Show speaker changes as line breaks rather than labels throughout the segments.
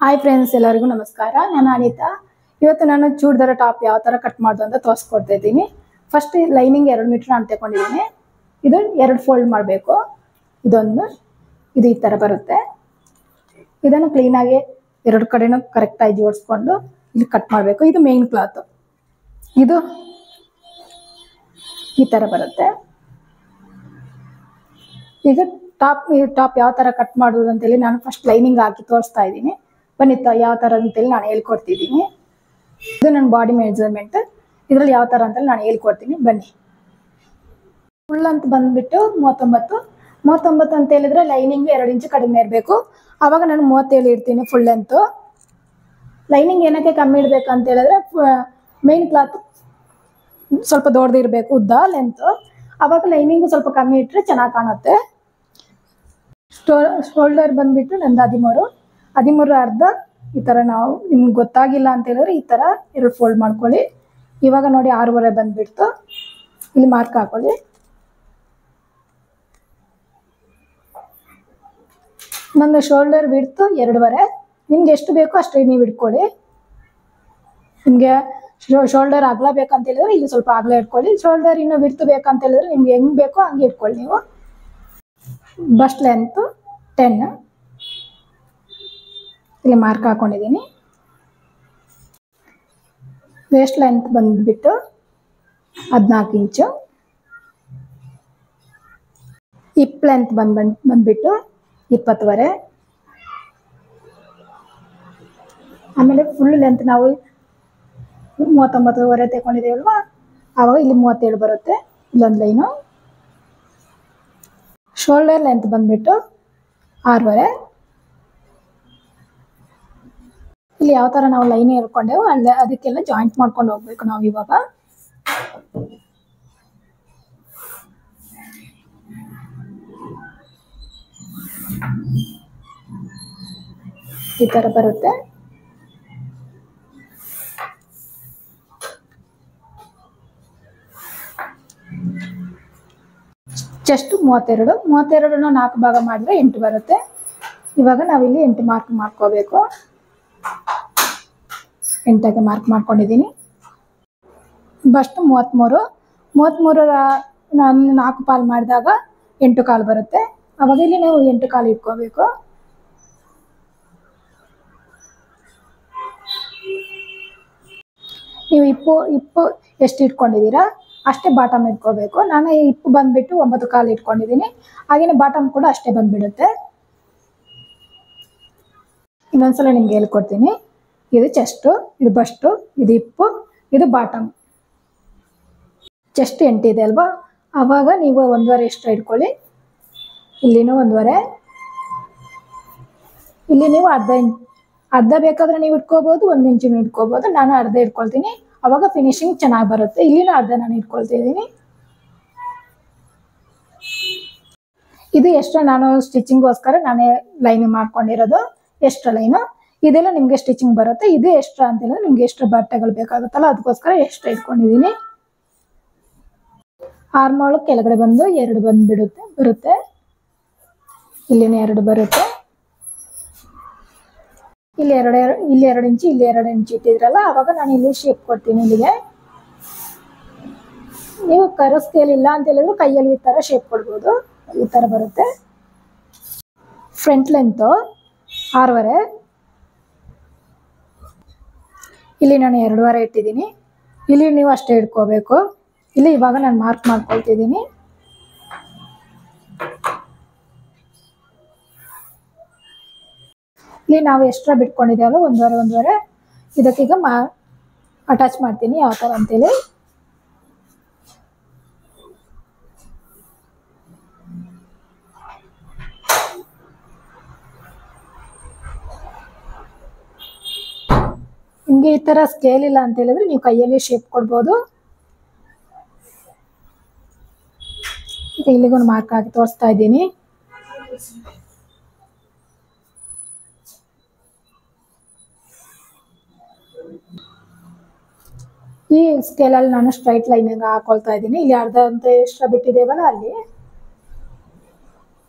Hi friends, ಎಲ್ಲರಿಗೂ ನಮಸ್ಕಾರ. ನಾನು ಅನಿತಾ. ಇವತ್ತು ನಾನು ಚೂಡಿದಾರ ಟಾಪ್ ಯಾವ ಥರ ಕಟ್ ಮಾಡೋದು ಅಂತ ತೋರಿಸ್ಕೊಡ್ತಾ ಇದ್ದೀನಿ. ಫಸ್ಟ್ ಲೈನಿಂಗ್ 2 ಮೀಟರ್ ನಾನು ತಗೊಂಡಿದ್ದೀನಿ. ಇದು 2 ಫೋಲ್ಡ್ ಮಾಡಬೇಕು. ಇದು ಈ ಥರ ಬರುತ್ತೆ. ಇದನ್ನು ಕ್ಲೀನಾಗಿ 2 ಕಡೆನೂ ಕರೆಕ್ಟಾಗಿ ಜೋಡಿಸ್ಕೊಂಡು ಇಲ್ಲಿ ಕಟ್ ಮಾಡಬೇಕು. ಇದು ಮೇನ್ ಕ್ಲಾತ್. ಇದು ಈ ಥರ ಬರುತ್ತೆ. ಈಗ ಟಾಪ್ ಯಾವ ಥರ ಕಟ್ ಮಾಡೋದು ಅಂತೇಳಿ ನಾನು ಫಸ್ಟ್ ಲೈನಿಂಗ್ ಹಾಕಿ ತೋರಿಸ್ತಾ ಇದ್ದೀನಿ. ಬನ್ನಿ ಯಾವ ಥರ ಅಂತೇಳಿ ನಾನು ಹೇಳ್ಕೊಡ್ತಿದ್ದೀನಿ. ಇದು ನನ್ನ ಬಾಡಿ ಮೆಜರ್ಮೆಂಟ್. ಇದರಲ್ಲಿ ಯಾವ ಥರ ಅಂತೇಳಿ ನಾನು ಹೇಳ್ಕೊಡ್ತೀನಿ, ಬನ್ನಿ. ಫುಲ್ ಅಂತ ಬಂದುಬಿಟ್ಟು 39 ಅಂತ ಹೇಳಿದ್ರೆ ಲೈನಿಂಗ್ 2 ಇಂಚು ಕಡಿಮೆ ಇರಬೇಕು. ಆವಾಗ ನಾನು 37 ಇಡ್ತೀನಿ ಫುಲ್ ಅಂತು. ಲೈನಿಂಗ್ ಏನಕ್ಕೆ ಕಮ್ಮಿ ಇಡಬೇಕು ಅಂತ ಹೇಳಿದ್ರೆ ಮೇನ್ ಕ್ಲಾತ್ ಸ್ವಲ್ಪ ದೊಡ್ಡದಿರಬೇಕು, ಉದ್ದ ಲೆಂತು. ಆವಾಗ ಲೈನಿಂಗು ಸ್ವಲ್ಪ ಕಮ್ಮಿ ಇಟ್ಟರೆ ಚೆನ್ನಾಗಿ ಕಾಣುತ್ತೆ. ಶೋಲ್ಡರ್ ಬಂದುಬಿಟ್ಟು ನಂದು 13 ಅರ್ಧ. ಈ ಥರ ನಾವು ನಿಮ್ಗೆ ಗೊತ್ತಾಗಿಲ್ಲ ಅಂತ ಹೇಳಿದ್ರೆ ಈ ಥರ 2 ಫೋಲ್ಡ್ ಮಾಡ್ಕೊಳ್ಳಿ. ಇವಾಗ ನೋಡಿ 6.5 ಬಂದುಬಿಡ್ತು. ಇಲ್ಲಿ ಮಾರ್ಕ್ ಹಾಕೊಳ್ಳಿ. ನನ್ನ ಶೋಲ್ಡರ್ ಬಿಡ್ತು 2.5. ನಿಮ್ಗೆ ಎಷ್ಟು ಬೇಕೋ ಅಷ್ಟು ನೀವು ಇಟ್ಕೊಳ್ಳಿ. ನಿಮಗೆ ಶೋಲ್ಡರ್ ಅಗಲ ಬೇಕಂತ ಹೇಳಿದ್ರೆ ಇಲ್ಲಿ ಸ್ವಲ್ಪ ಅಗಲ ಇಟ್ಕೊಳ್ಳಿ. ಶೋಲ್ಡರ್ ಇನ್ನೂ ಬಿಡ್ತು ಬೇಕಂತ ಹೇಳಿದ್ರೆ ನಿಮ್ಗೆ ಹೆಂಗೆ ಬೇಕೋ ಹಂಗೆ ಇಟ್ಕೊಳ್ಳಿ ನೀವು. Bust length 10. ಇಲ್ಲಿ ಮಾರ್ಕ್ ಹಾಕೊಂಡಿದ್ದೀನಿ. ವೇಸ್ಟ್ ಲೆಂತ್ ಬಂದುಬಿಟ್ಟು 14 ಇಂಚು. ಹಿಪ್ ಲೆಂತ್ ಬಂದ್ಬಿಟ್ಟು 20.5. ಆಮೇಲೆ ಫುಲ್ ಲೆಂತ್ ನಾವು 39.5 ತಗೊಂಡಿದ್ದೀವಲ್ವ, ಆವಾಗ ಇಲ್ಲಿ 37 ಬರುತ್ತೆ. ಇಲ್ಲೊಂದು ಲೈನು. ಶೋಲ್ಡರ್ ಲೆಂತ್ ಬಂದುಬಿಟ್ಟು 6.5. ಇಲ್ಲಿ ಯಾವ ಥರ ನಾವು ಲೈನ್ ಹೇಳ್ಕೊಂಡೆವು ಅಲ್ಲೇ ಅದಕ್ಕೆಲ್ಲ ಜಾಯಿಂಟ್ ಮಾಡ್ಕೊಂಡು ಹೋಗ್ಬೇಕು ನಾವು. ಇವಾಗ ಈ ಥರ ಬರುತ್ತೆ. ಚೆಸ್ಟ್ 32 4 ಭಾಗ ಮಾಡಿದ್ರೆ 8 ಬರುತ್ತೆ. ಇವಾಗ ನಾವಿಲ್ಲಿ 8 ಮಾರ್ಕ್ ಮಾಡ್ಕೋಬೇಕು. 8ಗೆ ಮಾರ್ಕ್ ಮಾಡ್ಕೊಂಡಿದ್ದೀನಿ. ಬಸ್ಟ್ 33 ನಾನು 4 ಪಾಲು ಮಾಡಿದಾಗ 8 ಕಾಲು ಬರುತ್ತೆ. ಅವಾಗ ಇಲ್ಲಿ ನೀವು 8 ಕಾಲು ಇಟ್ಕೋಬೇಕು. ನೀವು ಹಿಪ್ಪು ಎಷ್ಟು ಇಟ್ಕೊಂಡಿದ್ದೀರಾ ಅಷ್ಟೇ ಬಾಟಮ್ ಇಟ್ಕೋಬೇಕು. ನಾನು ಈ ಹಿಪ್ಪು ಬಂದುಬಿಟ್ಟು 9 ಕಾಲು ಇಟ್ಕೊಂಡಿದ್ದೀನಿ. ಹಾಗೆಯೇ ಬಾಟಮ್ ಕೂಡ ಅಷ್ಟೇ ಬಂದುಬಿಡುತ್ತೆ. ಇನ್ನೊಂದ್ಸಲ ನಿಮ್ಗೆ ಹೇಳ್ಕೊಡ್ತೀನಿ. ಇದು ಚೆಸ್ಟು, ಇದು ಬಸ್ಟು, ಇದು ಹಿಪ್ಪು, ಇದು ಬಾಟಮ್. ಚೆಸ್ಟ್ 8 ಇದೆ ಅಲ್ವಾ, ಆವಾಗ ನೀವು 1.5 ಎಕ್ಸ್ಟ್ರಾ ಇಟ್ಕೊಳ್ಳಿ. ಇಲ್ಲಿನೂ 1.5. ಇಲ್ಲಿ ನೀವು ಅರ್ಧ ಬೇಕಾದರೆ ನೀವು ಇಟ್ಕೋಬೋದು, 1 ಇಂಚು ಇಟ್ಕೋಬೋದು. ನಾನು ಅರ್ಧ ಇಟ್ಕೊಳ್ತೀನಿ, ಅವಾಗ ಫಿನಿಶಿಂಗ್ ಚೆನ್ನಾಗಿ ಬರುತ್ತೆ. ಇಲ್ಲಿನೂ ಅರ್ಧ ನಾನು ಇಟ್ಕೊಳ್ತಿದ್ದೀನಿ. ಇದು ಎಕ್ಸ್ಟ್ರಾ ನಾನು ಸ್ಟಿಚಿಂಗ್ಗೋಸ್ಕರ ನಾನೇ ಲೈನಿಂಗ್ ಮಾಡ್ಕೊಂಡಿರೋದು. ಎಕ್ಸ್ಟ್ರಾ ಲೈನು ಇದೆಲ್ಲ ನಿಮಗೆ ಸ್ಟಿಚಿಂಗ್ ಬರುತ್ತೆ. ಇದು ಎಕ್ಸ್ಟ್ರಾ ಅಂತ ಹೇಳಿದ್ರೆ ನಿಮ್ಗೆ ಎಕ್ಸ್ಟ್ರಾ ಬಟ್ಟೆಗಳು ಬೇಕಾಗುತ್ತಲ್ಲ, ಅದಕ್ಕೋಸ್ಕರ ಎಕ್ಸ್ಟ್ರಾ ಇಟ್ಕೊಂಡಿದ್ದೀನಿ. ಆರ್ಮೋಳು ಕೆಳಗಡೆ ಬಂದು 2 ಬರುತ್ತೆ. ಇಲ್ಲಿನ 2 ಬರುತ್ತೆ. ಇಲ್ಲಿ 2 ಇಂಚು, ಇಲ್ಲಿ 2 ಇಂಚು ಇಟ್ಟಿದ್ರಲ್ಲ, ಆವಾಗ ನಾನು ಇಲ್ಲಿ ಶೇಪ್ ಕೊಡ್ತೀನಿ. ಇಲ್ಲಿಗೆ ನೀವು ಕರೋ ಸ್ಕೇಲ್ ಇಲ್ಲ ಅಂತ ಹೇಳಿದ್ರೆ ಕೈಯಲ್ಲಿ ಈ ಥರ ಶೇಪ್ ಕೊಡ್ಬೋದು. ಈ ಥರ ಬರುತ್ತೆ. Front length 6.5. ಇಲ್ಲಿ ನಾನು 2.5 ಇಟ್ಟಿದ್ದೀನಿ. ಇಲ್ಲಿ ನೀವು ಅಷ್ಟೇ ಇಟ್ಕೋಬೇಕು. ಇಲ್ಲಿ ಇವಾಗ ನಾನು ಮಾರ್ಕ್ ಮಾಡ್ಕೊಳ್ತಿದ್ದೀನಿ. ಇಲ್ಲಿ ನಾವು ಎಕ್ಸ್ಟ್ರಾ ಬಿಟ್ಕೊಂಡಿದ್ದೇವಲ್ಲ 1.5 ಇದಕ್ಕೀಗ ಅಟ್ಯಾಚ್ ಮಾಡ್ತೀನಿ ಯಾವ ಥರ ಅಂತೇಳಿ. ನಿಮಗೆ ಈ ಥರ ಸ್ಕೇಲ್ ಇಲ್ಲ ಅಂತ ಹೇಳಿದ್ರೆ ನೀವು ಕೈಯಲ್ಲಿ ಶೇಪ್ ಕೊಡ್ಬೋದು. ಈಗ ಇಲ್ಲಿಗೊಂದು ಮಾರ್ಕ್ ಹಾಕಿ ತೋರಿಸ್ತಾ ಇದ್ದೀನಿ. ಈ ಸ್ಕೇಲಲ್ಲಿ ನಾನು ಸ್ಟ್ರೈಟ್ ಲೈನಿಂಗ್ ಹಾಕೊಳ್ತಾ ಇದ್ದೀನಿ. ಇಲ್ಲಿ ಅರ್ಧ ಅಂತ ಎಕ್ಸ್ಟ್ರಾ ಬಿಟ್ಟಿದ್ದೇವಲ್ಲ ಅಲ್ಲಿ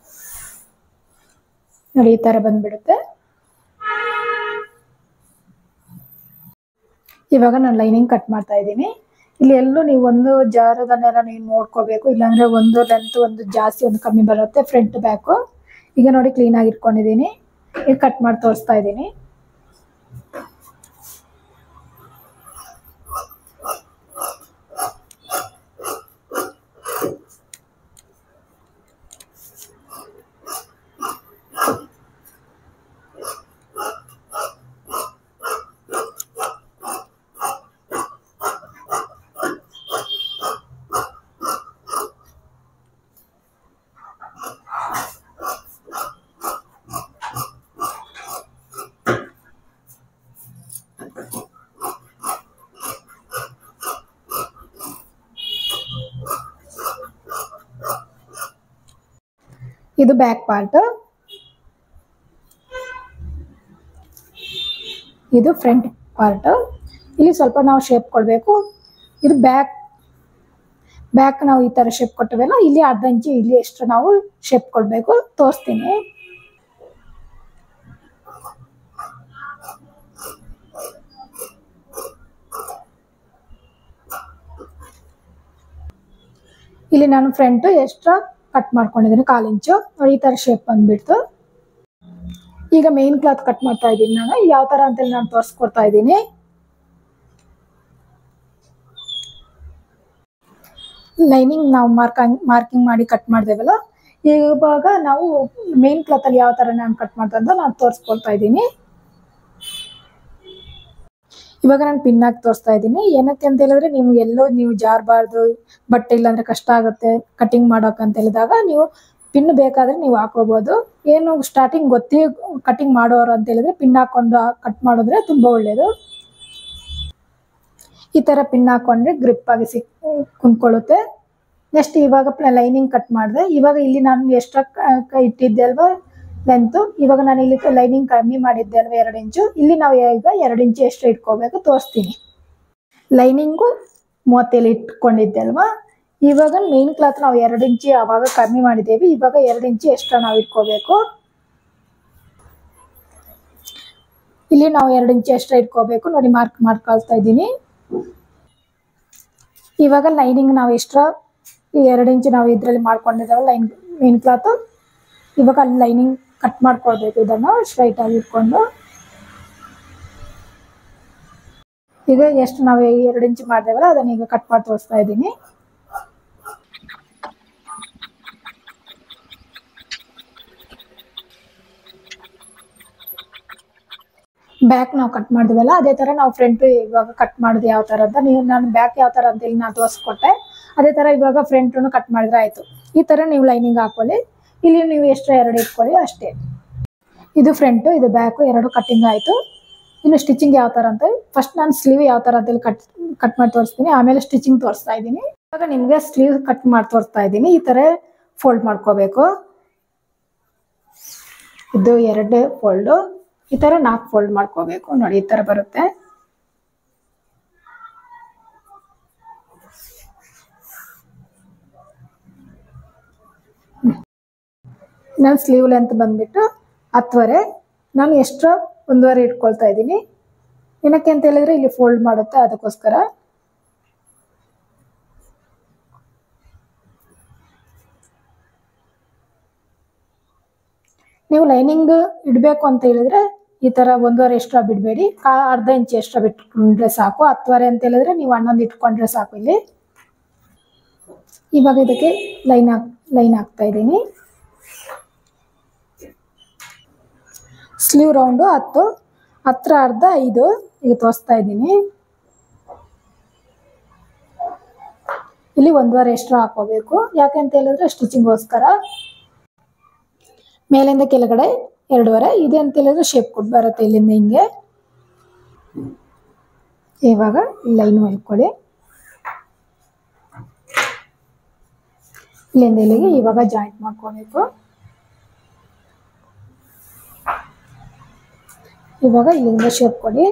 ನೋಡಿ ಈ ಥರ ಬಂದ್ಬಿಡುತ್ತೆ. ಇವಾಗ ನಾನು ಲೈನಿಂಗ್ ಕಟ್ ಮಾಡ್ತಾ ಇದ್ದೀನಿ. ಇಲ್ಲಿ ಎಲ್ಲೂ ನೀವು ಒಂದು ಜಾರದನ್ನೆಲ್ಲ ನೀವು ನೋಡ್ಕೋಬೇಕು, ಇಲ್ಲಾಂದ್ರೆ ಒಂದು ಲೆಂತ್ ಒಂದು ಜಾಸ್ತಿ ಒಂದು ಕಮ್ಮಿ ಬರುತ್ತೆ ಫ್ರಂಟ್ ಬ್ಯಾಕು. ಈಗ ನೋಡಿ ಕ್ಲೀನ್ ಆಗಿ ಇಟ್ಕೊಂಡಿದ್ದೀನಿ. ಈಗ ಕಟ್ ಮಾಡಿ ತೋರಿಸ್ತಾ ಇದ್ದೀನಿ. ಇದು ಬ್ಯಾಕ್ ಪಾರ್ಟ್, ಇದು ಫ್ರಂಟ್ ಪಾರ್ಟ್. ಇಲ್ಲಿ ಸ್ವಲ್ಪ ನಾವು ಶೇಪ್ ಕೊಡಬೇಕು. ಇದು ಬ್ಯಾಕ್ ನಾವು ಈ ತರ ಶೇಪ್ ಕೊಟ್ಟವೆಲ್ಲ, ಇಲ್ಲಿ ಅರ್ಧ ಇಂಚು ಇಲ್ಲಿ ಎಷ್ಟು ನಾವು ಶೇಪ್ ಕೊಡಬೇಕು ತೋರಿಸ್ತೀನಿ. ಇಲ್ಲಿ ನಾನು ಫ್ರಂಟ್ ಎಕ್ಸ್ಟ್ರಾ ಕಟ್ ಮಾಡ್ಕೊಂಡಿದ್ದೀನಿ 1/4 ಇಂಚು. ನೋಡಿ ಈ ತರ ಶೇಪ್ ಬಂದ್ಬಿಡ್ತು. ಈಗ ಮೇನ್ ಕ್ಲಾತ್ ಕಟ್ ಮಾಡ್ತಾ ಇದ್ದೀನಿ. ನಾನು ಯಾವ ತರ ಅಂತೇಳಿ ನಾನು ತೋರಿಸ್ಕೊಡ್ತಾ ಇದ್ದೀನಿ. ಲೈನಿಂಗ್ ನಾವು ಮಾರ್ಕಿಂಗ್ ಮಾಡಿ ಕಟ್ ಮಾಡ್ದೇವಲ್ಲ, ಇವಾಗ ನಾವು ಮೇನ್ ಕ್ಲಾತ್ ಅಲ್ಲಿ ಯಾವ ತರ ನಾನು ಕಟ್ ಮಾಡ್ತಾ ಅಂತ ನಾನು ತೋರಿಸ್ಕೊಳ್ತಾ ಇದ್ದೀನಿ. ಇವಾಗ ನಾನು ಪಿನ್ ಹಾಕಿ ತೋರಿಸ್ತಾ ಇದ್ದೀನಿ. ಏನಕ್ಕೆ ಅಂತ ಹೇಳಿದ್ರೆ ನೀವು ಎಲ್ಲೋ ನೀವು ಜಾರಬಾರ್ದು, ಬಟ್ಟೆ ಇಲ್ಲಾಂದ್ರೆ ಕಷ್ಟ ಆಗುತ್ತೆ ಕಟಿಂಗ್ ಮಾಡೋಕೆ ಅಂತ ಹೇಳಿದಾಗ ನೀವು ಪಿನ್ ಬೇಕಾದ್ರೆ ನೀವು ಹಾಕೋಬಹುದು. ಏನು ಸ್ಟಾರ್ಟಿಂಗ್ ಗೊತ್ತಿ ಕಟಿಂಗ್ ಮಾಡೋರು ಅಂತ ಹೇಳಿದ್ರೆ ಪಿನ್ ಹಾಕೊಂಡು ಕಟ್ ಮಾಡಿದ್ರೆ ತುಂಬಾ ಒಳ್ಳೇದು. ಈ ತರ ಪಿನ್ ಹಾಕೊಂಡ್ರೆ ಗ್ರಿಪ್ ಆಗಿ ಕುಂತ್ಕೊಳ್ಳುತ್ತೆ. ನೆಕ್ಸ್ಟ್ ಇವಾಗ ಲೈನಿಂಗ್ ಕಟ್ ಮಾಡಿದೆ. ಇವಾಗ ಇಲ್ಲಿ ನಾನು ಎಕ್ಸ್ಟ್ರಾ ಇಟ್ಟಿದ್ದೆ ಅಲ್ವಾ ಲೆಂತ್, ಇವಾಗ ನಾನು ಇಲ್ಲಿ ಲೈನಿಂಗ್ ಕಮ್ಮಿ ಮಾಡಿದ್ದೆ ಅಲ್ವಾ 2 ಇಂಚು, ಇಲ್ಲಿ ನಾವು ಈಗ 2 ಇಂಚು ಎಷ್ಟು ಇಟ್ಕೋಬೇಕು ತೋರಿಸ್ತೀನಿ. ಲೈನಿಂಗು 37 ಇಟ್ಕೊಂಡಿದ್ದೆ ಅಲ್ವಾ, ಇವಾಗ ಮೇನ್ ಕ್ಲಾತ್ ನಾವು 2 ಇಂಚು ಅವಾಗ ಕಮ್ಮಿ ಮಾಡಿದ್ದೇವೆ. ಇವಾಗ 2 ಇಂಚು ಎಕ್ಸ್ಟ್ರಾ ನಾವು ಇಟ್ಕೋಬೇಕು. ಇಲ್ಲಿ ನಾವು 2 ಇಂಚು ಎಕ್ಸ್ಟ್ರಾ ಇಟ್ಕೋಬೇಕು. ನೋಡಿ ಮಾರ್ಕ್ ಮಾಡ್ಕೊಳ್ತಾ ಇದ್ದೀನಿ. ಇವಾಗ ಲೈನಿಂಗ್ ನಾವು ಎಕ್ಸ್ಟ್ರಾ 2 ಇಂಚು ನಾವು ಇದರಲ್ಲಿ ಮಾಡ್ಕೊಂಡಿದ್ದೇವೆ ಲೈನ್ ಮೇನ್ ಕ್ಲಾತ್. ಇವಾಗ ಅಲ್ಲಿ ಲೈನಿಂಗ್ ಕಟ್ ಮಾಡ್ಕೊಳ್ಬೇಕು. ಇದನ್ನು ಸ್ಟ್ರೈಟ್ ಆಗಿ ಇಟ್ಕೊಂಡು ಈಗ ಎಷ್ಟು ನಾವು 2 ಇಂಚು ಮಾಡಿದೇವಲ್ಲ ಅದನ್ನ ಈಗ ಕಟ್ ಮಾಡಿ ತೋರಿಸ್ತಾ ಇದ್ದೀನಿ. ಬ್ಯಾಕ್ ನಾವು ಕಟ್ ಮಾಡಿದ್ವಲ್ಲ ಅದೇ ತರ ನಾವು ಫ್ರಂಟ್ ಇವಾಗ ಕಟ್ ಮಾಡಿದ್ವಿ ಯಾವ ತರ ಅಂತ. ನಾನು ಬ್ಯಾಕ್ ಯಾವ ತರ ಅಂತ ಹೇಳಿ ನಾನು ತೋರಿಸ್ಕೊಟ್ಟೆ, ಅದೇ ತರ ಇವಾಗ ಫ್ರಂಟ್ ಕಟ್ ಮಾಡಿದ್ರೆ ಆಯ್ತು. ಈ ತರ ನೀವು ಲೈನಿಂಗ್ ಹಾಕೊಳ್ಳಿ. ಇಲ್ಲಿ ನೀವು ಎಕ್ಸ್ಟ್ರಾ 2 ಇಟ್ಕೊಳ್ಳಿ ಅಷ್ಟೇ. ಇದು ಫ್ರಂಟ್ ಇದು ಬ್ಯಾಕ್ 2 ಕಟ್ಟಿಂಗ್ ಆಯ್ತು. ಇನ್ನು ಸ್ಟಿಚಿಂಗ್ ಯಾವ ತರ ಅಂತ ಫಸ್ಟ್ ನಾನು ಸ್ಲೀವ್ ಯಾವ ತರ ಅಂತ ಕಟ್ ಮಾಡಿ ತೋರಿಸ್ತೀನಿ, ಆಮೇಲೆ ಸ್ಟಿಚಿಂಗ್ ತೋರಿಸ್ತಾ ಇದ್ದೀನಿ. ಇವಾಗ ನಿಮ್ಗೆ ಸ್ಲೀವ್ ಕಟ್ ಮಾಡಿ ತೋರಿಸ್ತಾ ಇದ್ದೀನಿ. ಈ ತರ ಫೋಲ್ಡ್ ಮಾಡ್ಕೋಬೇಕು. ಇದು 2 ಫೋಲ್ಡ್, ಈ ತರ 4 ಫೋಲ್ಡ್ ಮಾಡ್ಕೋಬೇಕು. ನೋಡಿ ಈ ತರ ಬರುತ್ತೆ. ನಾನು ಸ್ಲೀವ್ ಲೆಂತ್ ಬಂದ್ಬಿಟ್ಟು 10ವರೆ, ನಾನು ಎಕ್ಸ್ಟ್ರಾ 1.5 ಇಟ್ಕೊಳ್ತಾ ಇದ್ದೀನಿ. ಏನಕ್ಕೆ ಅಂತ ಹೇಳಿದ್ರೆ ಇಲ್ಲಿ ಫೋಲ್ಡ್ ಮಾಡುತ್ತೆ ಅದಕ್ಕೋಸ್ಕರ. ನೀವು ಲೈನಿಂಗ್ ಇಡಬೇಕು ಅಂತ ಹೇಳಿದ್ರೆ ಈ ತರ 1.5 ಎಕ್ಸ್ಟ್ರಾ ಬಿಡಬೇಡಿ, ಅರ್ಧ ಇಂಚು ಎಕ್ಸ್ಟ್ರಾ ಬಿಟ್ಕೊಂಡ್ರೆ ಸಾಕು. 10ವರೆ ಅಂತ ಹೇಳಿದ್ರೆ ನೀವು 11 ಇಟ್ಕೊಂಡ್ರೆ ಸಾಕು. ಇಲ್ಲಿ ಇವಾಗ ಇದಕ್ಕೆ ಲೈನ್ ಹಾಕ್ತಾ ಇದ್ದೀನಿ. ಸ್ಲೀವ್ ರೌಂಡು 10, 10 ಅರ್ಧ 5 ಈಗ ತೋರಿಸ್ತಾ ಇದ್ದೀನಿ. ಇಲ್ಲಿ 1.5 ಎಕ್ಸ್ಟ್ರಾ ಹಾಕೋಬೇಕು. ಯಾಕೆಂತ ಹೇಳಿದ್ರೆ ಸ್ಟಿಚಿಂಗ್ಗೋಸ್ಕರ. ಮೇಲಿಂದ ಕೆಳಗಡೆ 2.5 ಇದೆ ಅಂತ ಹೇಳಿದ್ರೆ ಶೇಪ್ ಕೊಟ್ಟು ಬರುತ್ತೆ ಇಲ್ಲಿಂದ ಹಿಂಗೆ. ಇವಾಗ ಲೈನ್ ಹೊಲ್ಕೊಳ್ಳಿ. ಇಲ್ಲಿಂದ ಇಲ್ಲಿಗೆ ಇವಾಗ ಜಾಯಿಂಟ್ ಮಾಡ್ಕೋಬೇಕು. ಇವಾಗ ಇಲ್ಲಿಂದ ಶೇಪ್ ಕೊಡಿ.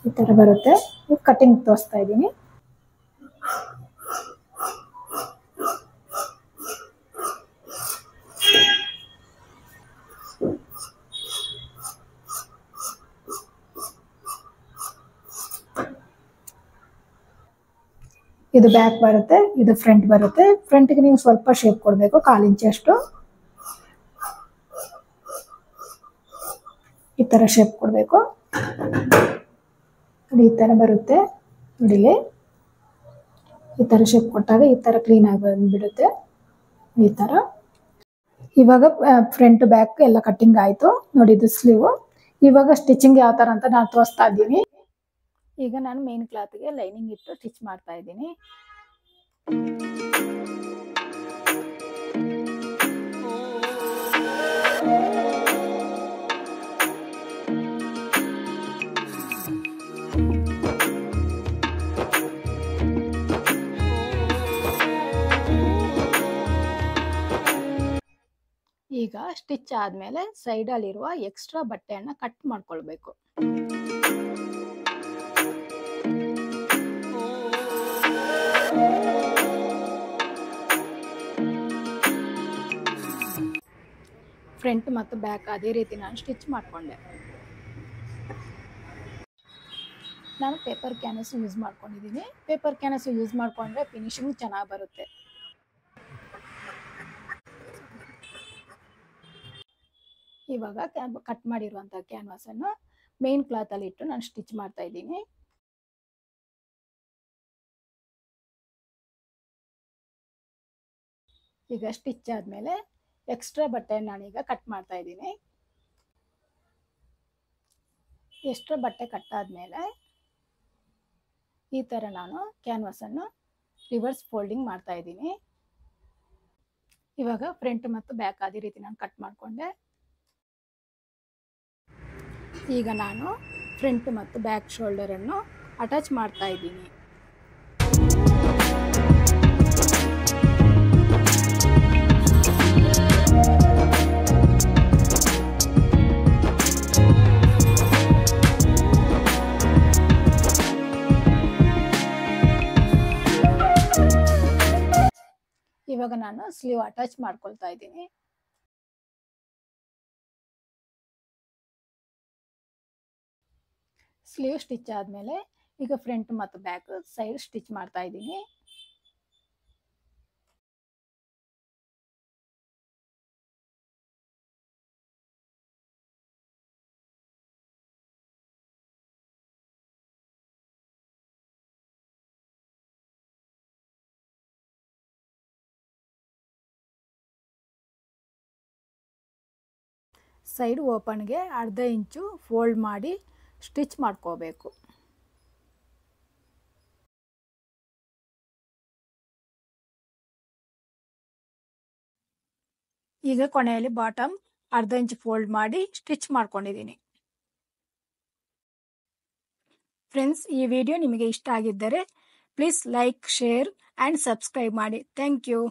ಈ ತರ ಬರುತ್ತೆ. ಕಟಿಂಗ್ ತೋರಿಸ್ತಾ ಇದ್ದೀನಿ. ಇದು ಬ್ಯಾಕ್ ಬರುತ್ತೆ, ಇದು ಫ್ರಂಟ್ ಬರುತ್ತೆ. ಫ್ರಂಟ್ಗೆ ನೀವು ಸ್ವಲ್ಪ ಶೇಪ್ ಕೊಡಬೇಕು, 1/4 ಇಂಚ್ ಅಷ್ಟು ಈ ತರ ಶೇಪ್ ಕೊಡಬೇಕು. ಈ ತರ ಬರುತ್ತೆ ನೋಡಿಲಿ. ಈ ತರ ಶೇಪ್ ಕೊಟ್ಟಾಗ ಈ ತರ ಕ್ಲೀನ್ ಆಗಿ ಬಂದ್ಬಿಡುತ್ತೆ ಈ ತರ. ಇವಾಗ ಫ್ರಂಟ್ ಬ್ಯಾಕ್ ಎಲ್ಲ ಕಟ್ಟಿಂಗ್ ಆಯ್ತು ನೋಡಿ. ಇದು ಸ್ಲೀವ್. ಇವಾಗ ಸ್ಟಿಚಿಂಗ್ ಯಾವ ತರ ಅಂತ ನಾನು ತೋರಿಸ್ತಾ ಇದ್ದೀನಿ. ಈಗ ನಾನು ಮೇನ್ ಕ್ಲಾತ್ಗೆ ಲೈನಿಂಗ್ ಇಟ್ಟು ಸ್ಟಿಚ್ ಮಾಡ್ತಾ ಇದ್ದೀನಿ. ಈಗ ಸ್ಟಿಚ್ ಆದ್ಮೇಲೆ ಸೈಡ್ ಅಲ್ಲಿರುವ ಎಕ್ಸ್ಟ್ರಾ ಬಟ್ಟೆಯನ್ನ ಕಟ್ ಮಾಡ್ಕೊಳ್ಬೇಕು. ಫ್ರಂಟ್ ಮತ್ತು ಬ್ಯಾಕ್ ಅದೇ ರೀತಿ ನಾನು ಸ್ಟಿಚ್ ಮಾಡ್ಕೊಂಡೆ. ನಾನು ಪೇಪರ್ ಕ್ಯಾನ್ವಸ್ ಯೂಸ್ ಮಾಡ್ಕೊಂಡಿದ್ದೀನಿ. ಪೇಪರ್ ಕ್ಯಾನ್ವಸ್ ಯೂಸ್ ಮಾಡ್ಕೊಂಡ್ರೆ ಫಿನಿಶಿಂಗ್ ಚೆನ್ನಾಗಿ ಬರುತ್ತೆ. ಇವಾಗ ಕಟ್ ಮಾಡಿರುವಂಥ ಕ್ಯಾನ್ವಾಸ್ ಅನ್ನು ಮೇನ್ ಕ್ಲಾತ್ ಅಲ್ಲಿ ಇಟ್ಟು ನಾನು ಸ್ಟಿಚ್ ಮಾಡ್ತಾ ಇದ್ದೀನಿ. ಈಗ ಸ್ಟಿಚ್ ಆದ್ಮೇಲೆ ಎಕ್ಸ್ಟ್ರಾ ಬಟ್ಟೆ ನಾನೀಗ ಕಟ್ ಮಾಡ್ತಾ ಇದ್ದೀನಿ. ಎಕ್ಸ್ಟ್ರಾ ಬಟ್ಟೆ ಕಟ್ ಆದ್ಮೇಲೆ ಈ ತರ ನಾನು ಕ್ಯಾನ್ವಾಸ್ ಅನ್ನು ರಿವರ್ಸ್ ಫೋಲ್ಡಿಂಗ್ ಮಾಡ್ತಾ ಇದ್ದೀನಿ. ಇವಾಗ ಫ್ರಂಟ್ ಮತ್ತು ಬ್ಯಾಕ್ ಅದೇ ರೀತಿ ನಾನು ಕಟ್ ಮಾಡ್ಕೊಂಡೆ. ಈಗ ನಾನು ಫ್ರಂಟ್ ಮತ್ತು ಬ್ಯಾಕ್ ಶೋಲ್ಡರ್ ಅನ್ನು ಅಟ್ಯಾಚ್ ಮಾಡ್ತಾ ಇದ್ದೀನಿ. ಇವಾಗ ನಾನು ಸ್ಲೀವ್ ಅಟ್ಯಾಚ್ ಮಾಡ್ಕೊಳ್ತಾ ಇದ್ದೀನಿ. ಸ್ಲೀವ್ ಸ್ಟಿಚ್ ಆದ್ಮೇಲೆ ಈಗ ಫ್ರಂಟ್ ಮತ್ತು ಬ್ಯಾಕ್ ಸೈಡ್ ಸ್ಟಿಚ್ ಮಾಡ್ತಾ ಇದ್ದೀನಿ. ಸೈಡ್ ಓಪನ್ಗೆ 1/2 ಇಂಚು ಫೋಲ್ಡ್ ಮಾಡಿ ಸ್ಟಿಚ್ ಮಾಡ್ಕೋಬೇಕು. ಈಗ ಕೊನೆಯಲ್ಲಿ ಬಾಟಮ್ 1/2 ಇಂಚ್ ಫೋಲ್ಡ್ ಮಾಡಿ ಸ್ಟಿಚ್ ಮಾಡ್ಕೊಂಡಿದ್ದೀನಿ. ಫ್ರೆಂಡ್ಸ್, ಈ ವಿಡಿಯೋ ನಿಮಗೆ ಇಷ್ಟ ಆಗಿದ್ದರೆ please like, share and subscribe ಮಾಡಿ. Thank you.